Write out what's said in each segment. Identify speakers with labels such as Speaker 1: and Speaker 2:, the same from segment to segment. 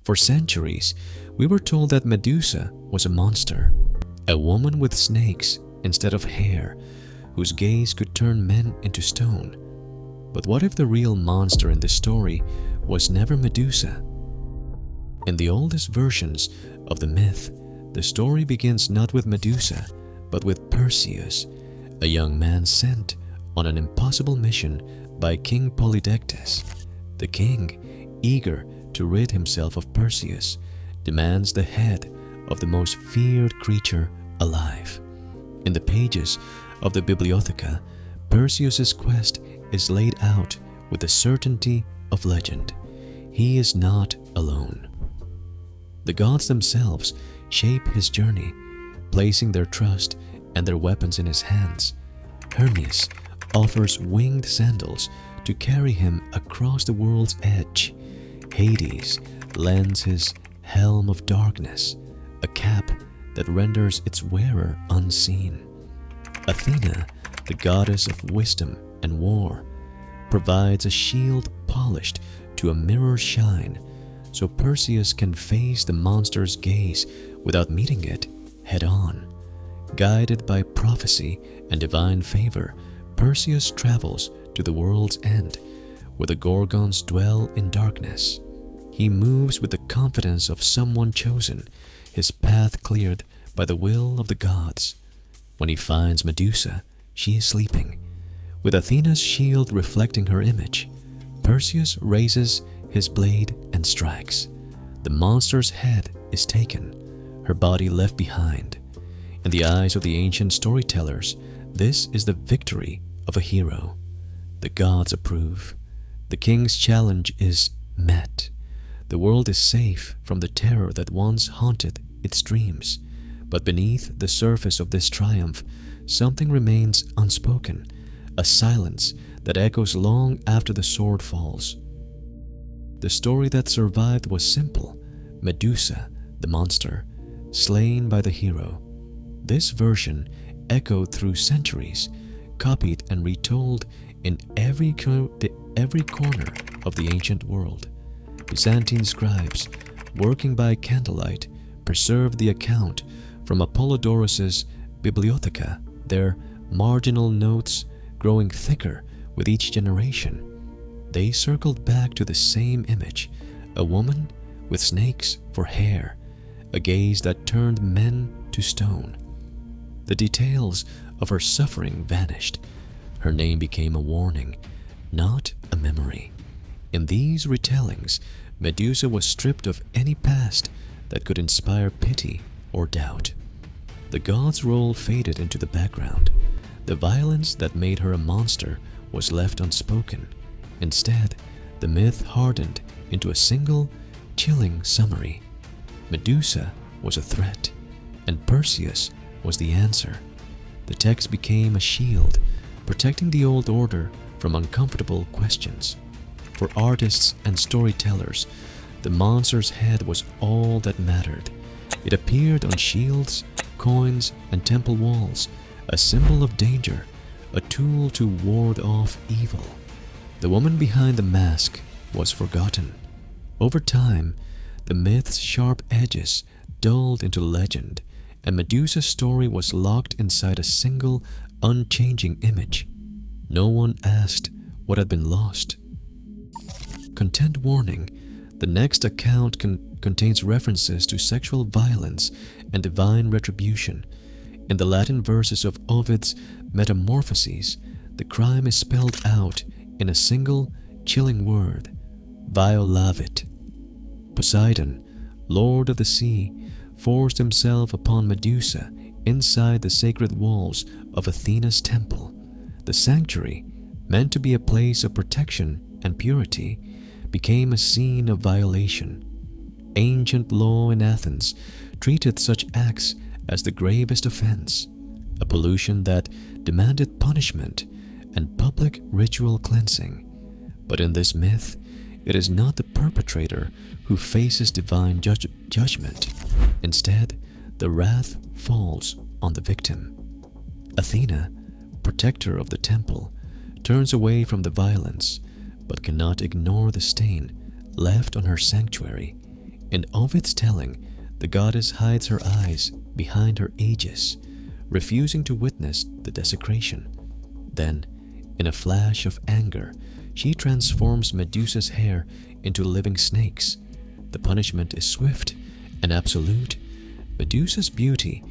Speaker 1: For centuries, we were told that Medusa was a monster, a woman with snakes instead of hair, whose gaze could turn men into stone. But what if the real monster in this story was never Medusa? In the oldest versions of the myth, the story begins not with Medusa, but with Perseus, a young man sent on an impossible mission by King Polydectes. The king, eager to rid himself of Perseus, demands the head of the most feared creature alive. In the pages of the Bibliotheca, Perseus's quest is laid out with the certainty of legend. He is not alone. The gods themselves shape his journey, placing their trust and their weapons in his hands. Hermes offers winged sandals to carry him across the world's edge. Hades lends his helm of darkness, a cap that renders its wearer unseen. Athena, the goddess of wisdom and war, provides a shield polished to a mirror shine, so Perseus can face the monster's gaze without meeting it head-on. Guided by prophecy and divine favor, Perseus travels to the world's end, where the Gorgons dwell in darkness. He moves with the confidence of someone chosen, his path cleared by the will of the gods. When he finds Medusa, she is sleeping. With Athena's shield reflecting her image, Perseus raises his blade and strikes. The monster's head is taken, her body left behind. In the eyes of the ancient storytellers, this is the victory of a hero. The gods approve. The king's challenge is met. The world is safe from the terror that once haunted its dreams. But beneath the surface of this triumph, something remains unspoken, a silence that echoes long after the sword falls. The story that survived was simple: Medusa, the monster, slain by the hero. This version echoed through centuries, copied and retold in every corner of the ancient world. Byzantine scribes, working by candlelight, preserved the account from Apollodorus's Bibliotheca, their marginal notes growing thicker with each generation. They circled back to the same image: a woman with snakes for hair, a gaze that turned men to stone. The details of her suffering vanished. Her name became a warning, not a memory. In these retellings, Medusa was stripped of any past that could inspire pity or doubt. The god's role faded into the background. The violence that made her a monster was left unspoken. Instead, the myth hardened into a single, chilling summary. Medusa was a threat, and Perseus was the answer. The text became a shield, protecting the old order from uncomfortable questions. For artists and storytellers, the monster's head was all that mattered. It appeared on shields, coins, and temple walls, a symbol of danger, a tool to ward off evil. The woman behind the mask was forgotten. Over time, the myth's sharp edges dulled into legend, and Medusa's story was locked inside a single, unchanging image. No one asked what had been lost. Content warning: the next account contains references to sexual violence and divine retribution. In the Latin verses of Ovid's Metamorphoses, the crime is spelled out in a single, chilling word: violavit. Poseidon, lord of the sea, forced himself upon Medusa inside the sacred walls of Athena's temple. The sanctuary, meant to be a place of protection and purity, became a scene of violation. Ancient law in Athens treated such acts as the gravest offense, a pollution that demanded punishment and public ritual cleansing. But in this myth, it is not the perpetrator who faces divine judgment. Instead, the wrath falls on the victim. Athena, protector of the temple, turns away from the violence, but cannot ignore the stain left on her sanctuary. In Ovid's telling, the goddess hides her eyes behind her aegis, refusing to witness the desecration. Then, in a flash of anger, she transforms Medusa's hair into living snakes. The punishment is swift and absolute. Medusa's beauty,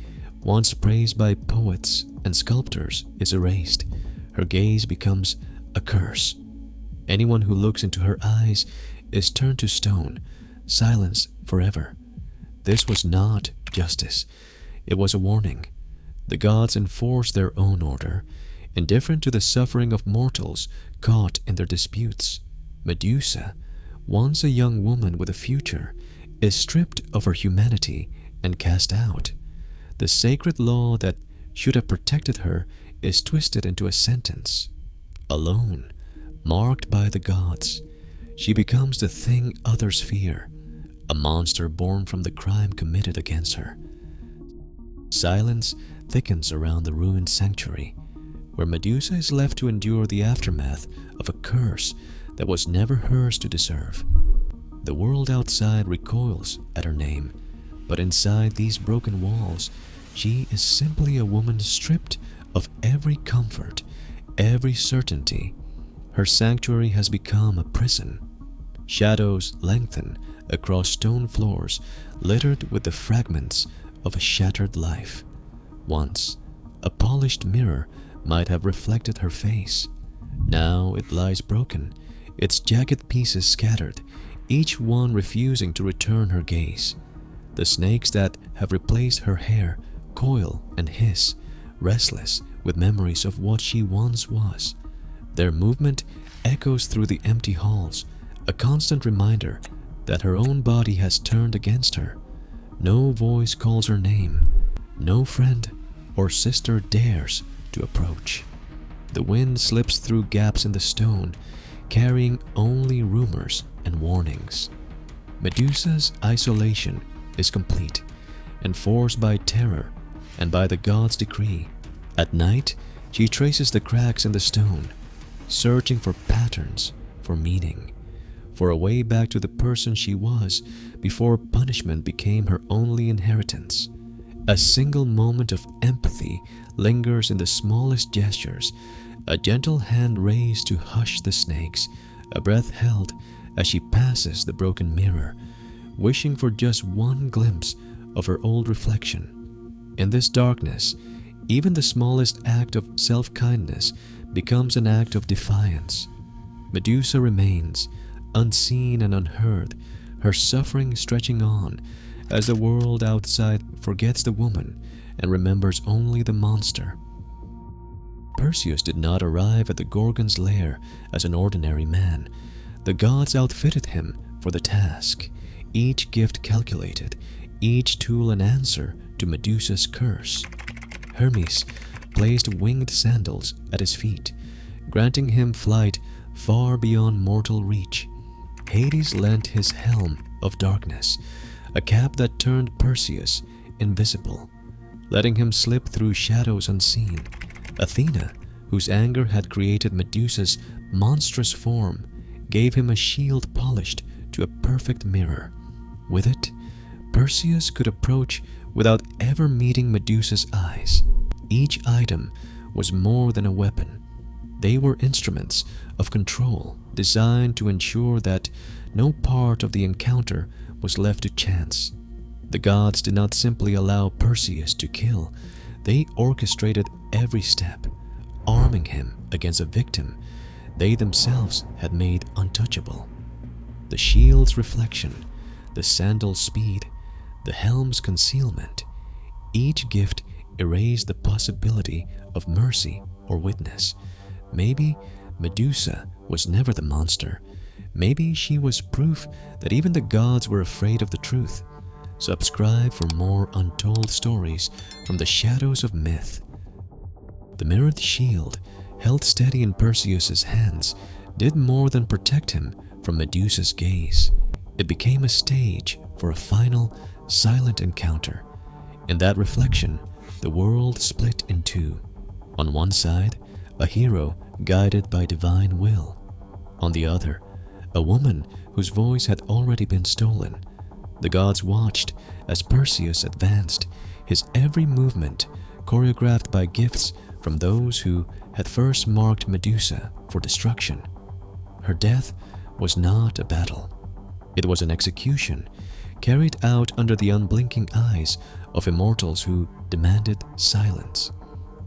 Speaker 1: once praised by poets and sculptors, is erased. Her gaze becomes a curse. Anyone who looks into her eyes is turned to stone, silenced forever. This was not justice. It was a warning. The gods enforced their own order, indifferent to the suffering of mortals caught in their disputes. Medusa, once a young woman with a future, is stripped of her humanity and cast out. The sacred law that should have protected her is twisted into a sentence. Alone, marked by the gods, she becomes the thing others fear, a monster born from the crime committed against her. Silence thickens around the ruined sanctuary, where Medusa is left to endure the aftermath of a curse that was never hers to deserve. The world outside recoils at her name, but inside these broken walls, she is simply a woman stripped of every comfort, every certainty. Her sanctuary has become a prison. Shadows lengthen across stone floors littered with the fragments of a shattered life. Once, a polished mirror might have reflected her face. Now it lies broken, its jagged pieces scattered, each one refusing to return her gaze. The snakes that have replaced her hair coil and hiss, restless with memories of what she once was. Their movement echoes through the empty halls, a constant reminder that her own body has turned against her. No voice calls her name. No friend or sister dares to approach. The wind slips through gaps in the stone, carrying only rumors and warnings. Medusa's isolation is complete, enforced by terror and by the gods' decree. At night, she traces the cracks in the stone, searching for patterns, for meaning, for a way back to the person she was before punishment became her only inheritance. A single moment of empathy lingers in the smallest gestures, a gentle hand raised to hush the snakes, a breath held as she passes the broken mirror, wishing for just one glimpse of her old reflection. In this darkness, even the smallest act of self-kindness becomes an act of defiance. Medusa remains, unseen and unheard, her suffering stretching on as the world outside forgets the woman and remembers only the monster. Perseus did not arrive at the Gorgon's lair as an ordinary man. The gods outfitted him for the task, each gift calculated, each tool an answer to Medusa's curse. Hermes placed winged sandals at his feet, granting him flight far beyond mortal reach. Hades lent his helm of darkness, a cap that turned Perseus invisible, letting him slip through shadows unseen. Athena, whose anger had created Medusa's monstrous form, gave him a shield polished to a perfect mirror. With it, Perseus could approach without ever meeting Medusa's eyes. Each item was more than a weapon. They were instruments of control designed to ensure that no part of the encounter was left to chance. The gods did not simply allow Perseus to kill, they orchestrated every step, arming him against a victim they themselves had made untouchable. The shield's reflection, the sandal's speed, the helm's concealment, each gift erased the possibility of mercy or witness. Maybe Medusa was never the monster. Maybe she was proof that even the gods were afraid of the truth. Subscribe for more untold stories from the shadows of myth. The mirrored shield, held steady in Perseus's hands, did more than protect him from Medusa's gaze. It became a stage for a final, silent encounter. In that reflection, the world split in two. On one side, a hero guided by divine will. On the other, a woman whose voice had already been stolen. The gods watched as Perseus advanced, his every movement choreographed by gifts from those who had first marked Medusa for destruction. Her death was not a battle. It was an execution carried out under the unblinking eyes of immortals who demanded silence.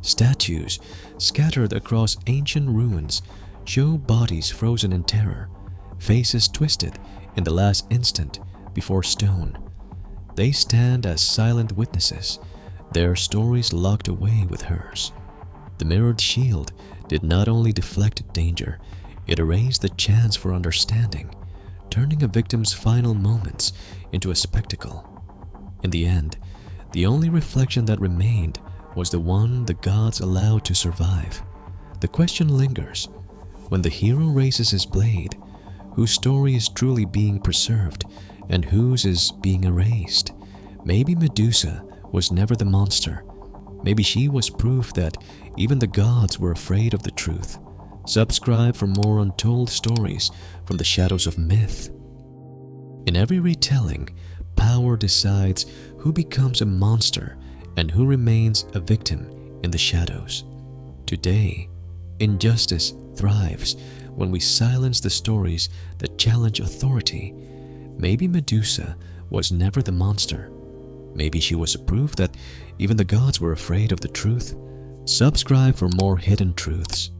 Speaker 1: Statues scattered across ancient ruins show bodies frozen in terror, faces twisted in the last instant before stone. They stand as silent witnesses, their stories locked away with hers. The mirrored shield did not only deflect danger, it erased the chance for understanding, turning a victim's final moments into a spectacle. In the end, the only reflection that remained was the one the gods allowed to survive. The question lingers: when the hero raises his blade, whose story is truly being preserved and whose is being erased? Maybe Medusa was never the monster. Maybe she was proof that even the gods were afraid of the truth. Subscribe for more untold stories from the shadows of myth. In every retelling, power decides who becomes a monster and who remains a victim in the shadows. Today, injustice thrives when we silence the stories that challenge authority. Maybe Medusa was never the monster. Maybe she was a proof that even the gods were afraid of the truth. Subscribe for more hidden truths.